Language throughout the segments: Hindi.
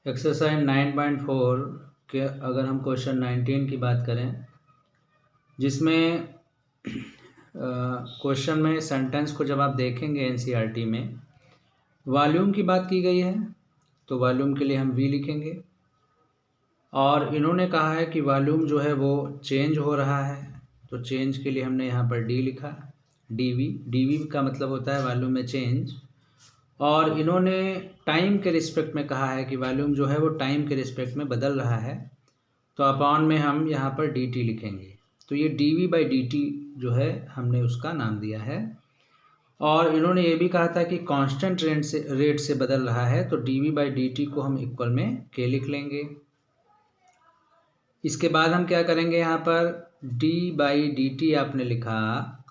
एक्सरसाइज 9.4 के अगर हम क्वेश्चन 19 की बात करें, जिसमें क्वेश्चन में सेंटेंस को जब आप देखेंगे एनसीईआरटी में वॉल्यूम की बात की गई है, तो वॉल्यूम के लिए हम वी लिखेंगे। और इन्होंने कहा है कि वॉल्यूम जो है वो चेंज हो रहा है, तो चेंज के लिए हमने यहाँ पर डी लिखा, डीवी। डीवी का मतलब होता है वॉल्यूम में चेंज। और इन्होंने टाइम के रिस्पेक्ट में कहा है कि वॉल्यूम जो है वो टाइम के रिस्पेक्ट में बदल रहा है, तो अपॉन में हम यहाँ पर डी टी लिखेंगे। तो ये d v by d t जो है हमने उसका नाम दिया है। और इन्होंने ये भी कहा था कि कांस्टेंट रेट से बदल रहा है, तो d v by d t को हम इक्वल में के लिख लेंगे। इसके बाद हम क्या करेंगे, यहाँ पर डी बाई डी टी आपने लिखा,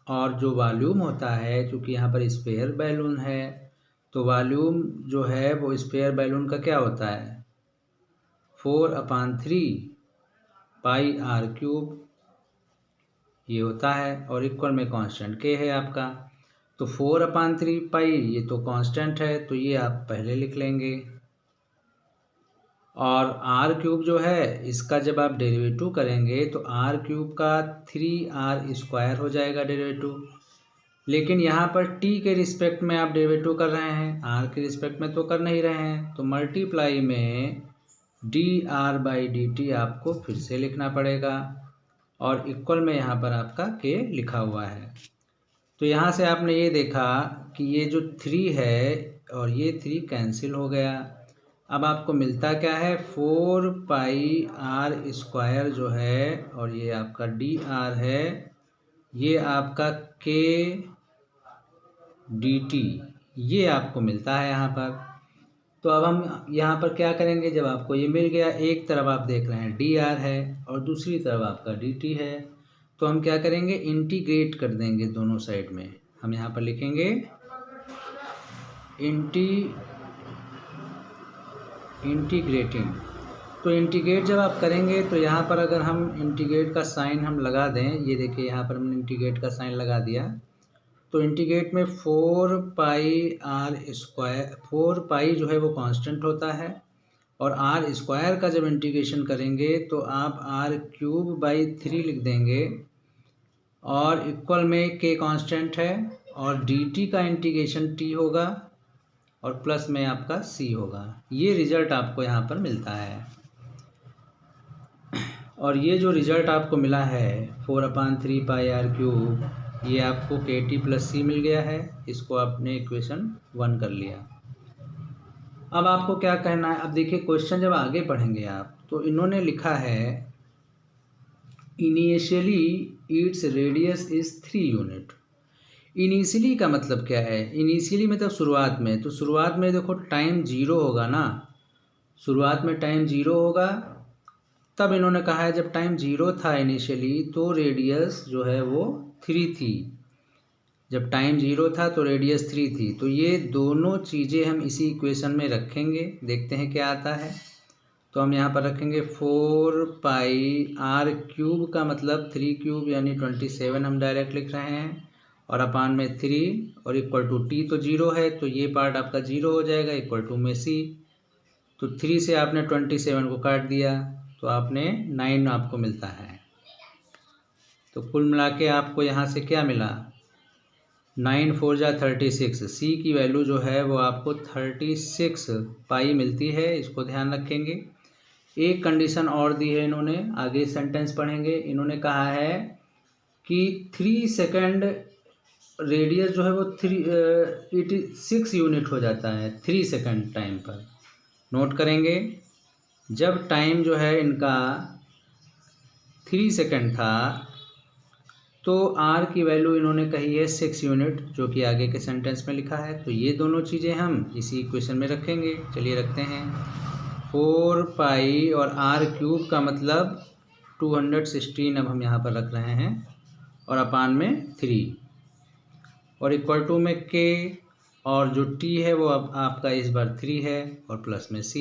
और जो वॉल्यूम होता है चूँकि यहाँ पर स्फीयर बैलून है, तो वॉल्यूम जो है वो स्फीयर बैलून का क्या होता है 4/3 पाई आर क्यूब ये होता है, और इक्वल में कांस्टेंट के है आपका। तो 4/3 पाई ये तो कांस्टेंट है, तो ये आप पहले लिख लेंगे। और आर क्यूब जो है इसका जब आप डेरिवेटिव करेंगे तो आर क्यूब का 3r² हो जाएगा डेरिवेटिव। लेकिन यहाँ पर टी के रिस्पेक्ट में आप डेरिवेटिव कर रहे हैं, आर के रिस्पेक्ट में तो कर नहीं रहे हैं, तो मल्टीप्लाई में D R by d T आपको फिर से लिखना पड़ेगा, और इक्वल में यहाँ पर आपका के लिखा हुआ है। तो यहाँ से आपने ये देखा कि ये जो 3 है और ये 3 कैंसिल हो गया। अब आपको मिलता क्या है 4 पाई r² जो है, और ये आपका डी आर है, ये आपका के डी टी ये आपको मिलता है यहाँ पर। तो अब हम यहाँ पर क्या करेंगे, जब आपको ये मिल गया, एक तरफ आप देख रहे हैं डी आर है और दूसरी तरफ आपका डी टी है, तो हम क्या करेंगे इंटीग्रेट कर देंगे दोनों साइड में। हम यहाँ पर लिखेंगे इंटीग्रेटिंग। तो इंटीग्रेट जब आप करेंगे तो यहाँ पर अगर हम इंटीग्रेट का साइन हम लगा दें, ये देखिए यहाँ पर हमने इंटीग्रेट का साइन लगा दिया, तो इंटीग्रेट में 4 पाई r², 4 पाई जो है वो कांस्टेंट होता है, और r² का जब इंटीग्रेशन करेंगे तो आप r³/3 लिख देंगे, और इक्वल में k कांस्टेंट है, और dt का इंटीग्रेशन t होगा, और प्लस में आपका c होगा। ये रिजल्ट आपको यहाँ पर मिलता है। और ये जो रिजल्ट आपको मिला है 4/3 पाई r³ ये आपको के टी प्लस सी मिल गया है। इसको आपने इक्वेशन 1 कर लिया। अब आपको क्या कहना है, अब देखिए क्वेश्चन जब आगे पढ़ेंगे आप, तो इन्होंने लिखा है initially its radius is 3 unit. Initially का मतलब क्या है, इनिशियली मतलब शुरुआत में, तो शुरुआत में देखो टाइम 0 होगा ना, शुरुआत में टाइम 0 होगा, तब इन्होंने कहा है जब टाइम 0 था इनिशियली तो रेडियस जो है वो 3 थी। जब टाइम 0 था तो रेडियस 3 थी। तो ये दोनों चीज़ें हम इसी इक्वेशन में रखेंगे, देखते हैं क्या आता है। तो हम यहाँ पर रखेंगे 4 पाई r³ का मतलब 3³ यानी 27 हम डायरेक्ट लिख रहे हैं, और अपान में 3 और इक्वल टू टी तो 0 है, तो ये पार्ट आपका 0 हो जाएगा, इक्वल टू में c। तो 3 से आपने 27 को काट दिया तो आपने 9 आपको मिलता है। तो कुल मिला के आपको यहाँ से क्या मिला 9 4 जा 36। सी की वैल्यू जो है वो आपको 36 पाई मिलती है, इसको ध्यान रखेंगे। एक कंडीशन और दी है इन्होंने, आगे सेंटेंस पढ़ेंगे। इन्होंने कहा है कि 3 सेकंड रेडियस जो है वो 86 यूनिट हो जाता है 3 सेकंड टाइम पर। नोट करेंगे जब टाइम जो है इनका 3 सेकंड था तो r की वैल्यू इन्होंने कही है 6 यूनिट, जो कि आगे के सेंटेंस में लिखा है। तो ये दोनों चीज़ें हम इसी इक्वेशन में रखेंगे। चलिए रखते हैं 4 पाई और r³ का मतलब 216 अब हम यहाँ पर रख रहे हैं, और अपान में 3 और इक्वल टू में k, और जो t है वो अब आपका इस बार 3 है, और प्लस में c।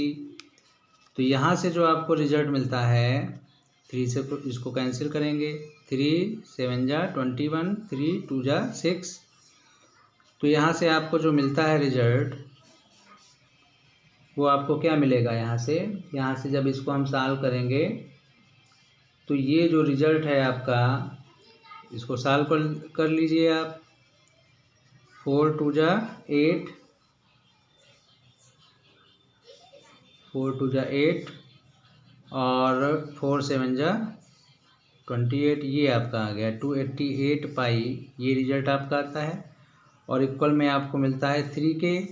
तो यहाँ से जो आपको रिजल्ट मिलता है 3 से इसको कैंसिल करेंगे, 3 7 जा 21, 3 2 जा 6। तो यहाँ से आपको जो मिलता है रिजल्ट वो आपको क्या मिलेगा यहाँ से जब इसको हम सॉल्व करेंगे तो ये जो रिजल्ट है आपका, इसको सॉल्व कर लीजिए आप। 4 2 जा 8, 4 2 जा 8 और 4 7 जा 28, ये आपका आ गया 288 पाई, ये रिजल्ट आपका आता है। और इक्वल में आपको मिलता है 3k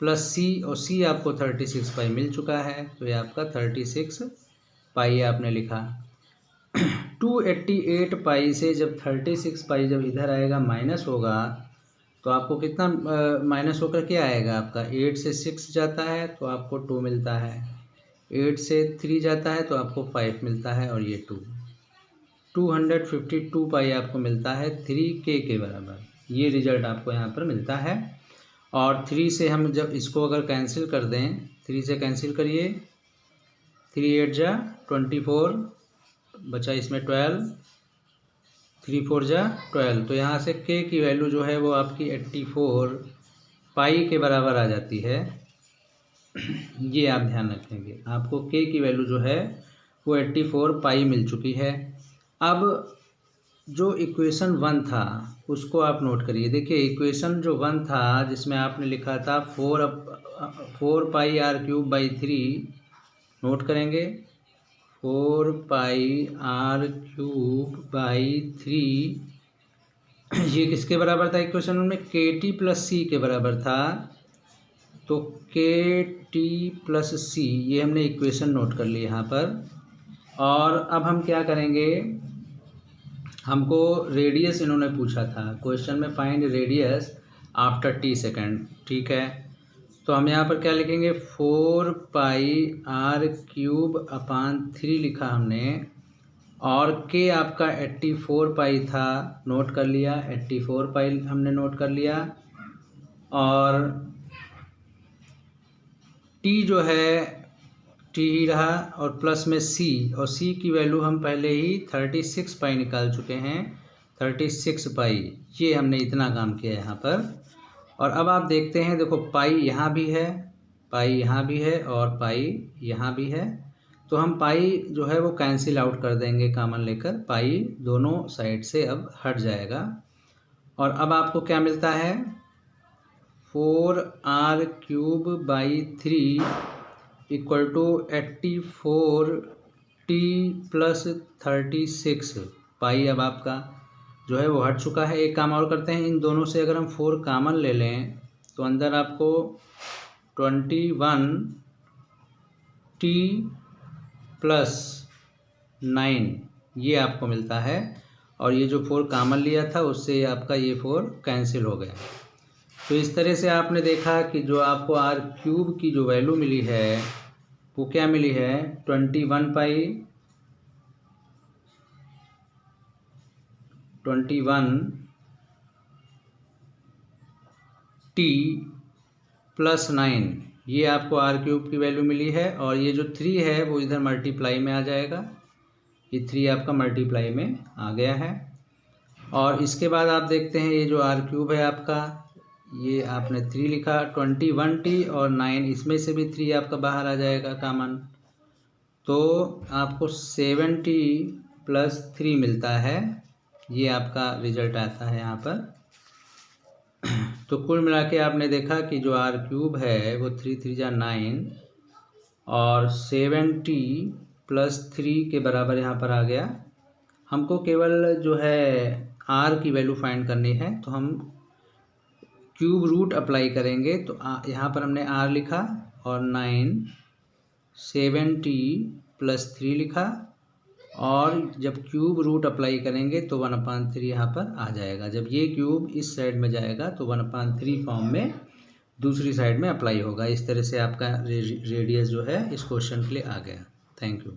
प्लस c, और c आपको 36 पाई मिल चुका है, तो ये आपका 36 पाई आपने लिखा। 288 पाई से जब 36 पाई जब इधर आएगा माइनस होगा तो आपको कितना माइनस होकर क्या आएगा आपका, 8 से 6 जाता है तो आपको 2 मिलता है, 8 से 3 जाता है तो आपको 5 मिलता है, और ये 252 पाई आपको मिलता है 3k के बराबर। ये रिजल्ट आपको यहाँ पर मिलता है। और 3 से हम जब इसको अगर कैंसिल कर दें, 3 से कैंसिल करिए, 3 8 जा 24, बचा इसमें 12, 3 4 जा 12, तो यहाँ से k की वैल्यू जो है वो आपकी 84 पाई के बराबर आ जाती है। ये आप ध्यान रखेंगे, आपको k की वैल्यू जो है वो 84 पाई मिल चुकी है। अब जो इक्वेशन 1 था उसको आप नोट करिए। देखिए इक्वेशन जो 1 था जिसमें आपने लिखा था 4 पाई r क्यूब बाई 3, नोट करेंगे 4 पाई r क्यूब बाई 3, ये किसके बराबर था इक्वेशन में, kt प्लस c के बराबर था। तो kt प्लस c, ये हमने इक्वेशन नोट कर ली यहाँ पर। और अब हम क्या करेंगे, हमको रेडियस इन्होंने पूछा था क्वेश्चन में, find radius after t second, ठीक है। तो हम यहाँ पर क्या लिखेंगे, 4 पाई r क्यूब अपान 3 लिखा हमने, और k आपका 84 पाई था, नोट कर लिया, 84 पाई हमने नोट कर लिया। और t जो है t ही रहा, और प्लस में c, और c की वैल्यू हम पहले ही 36 पाई निकाल चुके हैं, 36 पाई, ये हमने इतना काम किया यहाँ पर। और अब आप देखते हैं, देखो पाई यहाँ भी है, पाई यहाँ भी है, और पाई यहाँ भी है, तो हम पाई जो है वो कैंसिल आउट कर देंगे कॉमन लेकर, पाई दोनों साइड से अब हट जाएगा। और अब आपको क्या मिलता है, 4r cube by 3 equal to 84t plus 36 pi. अब आपका जो है वो हट चुका है। एक काम और करते हैं, इन दोनों से अगर हम 4 कॉमन ले लें तो अंदर आपको 21t प्लस 9 ये आपको मिलता है, और ये जो 4 कॉमन लिया था उससे आपका ये 4 कैंसिल हो गया। तो इस तरह से आपने देखा कि जो आपको r क्यूब की जो वैल्यू मिली है वो क्या मिली है, 21 पाई 21t प्लस 9, ये आपको r क्यूब की वैल्यू मिली है। और ये जो 3 है वो इधर मल्टीप्लाई में आ जाएगा, ये 3 आपका मल्टीप्लाई में आ गया है। और इसके बाद आप देखते हैं ये जो r क्यूब है आपका, ये आपने 3 लिखा, 21t और 9, इसमें से भी 3 आपका बाहर आ जाएगा कॉमन, तो आपको 7t प्लस 3 मिलता है, ये आपका रिजल्ट आता है यहाँ पर। तो कुल मिला के आपने देखा कि जो r क्यूब है वो 3 3 जा 9 और 7t प्लस 3 के बराबर यहाँ पर आ गया। हमको केवल जो है r की वैल्यू फाइंड करनी है, तो हम क्यूब रूट अप्लाई करेंगे। तो यहाँ पर हमने r लिखा और 9 7t प्लस 3 लिखा, और जब क्यूब रूट अप्लाई करेंगे तो 1/3 यहाँ पर आ जाएगा। जब ये क्यूब इस साइड में जाएगा तो 1/3 फॉर्म में दूसरी साइड में अप्लाई होगा। इस तरह से आपका रेडियस जो है इस क्वेश्चन के लिए आ गया। Thank you.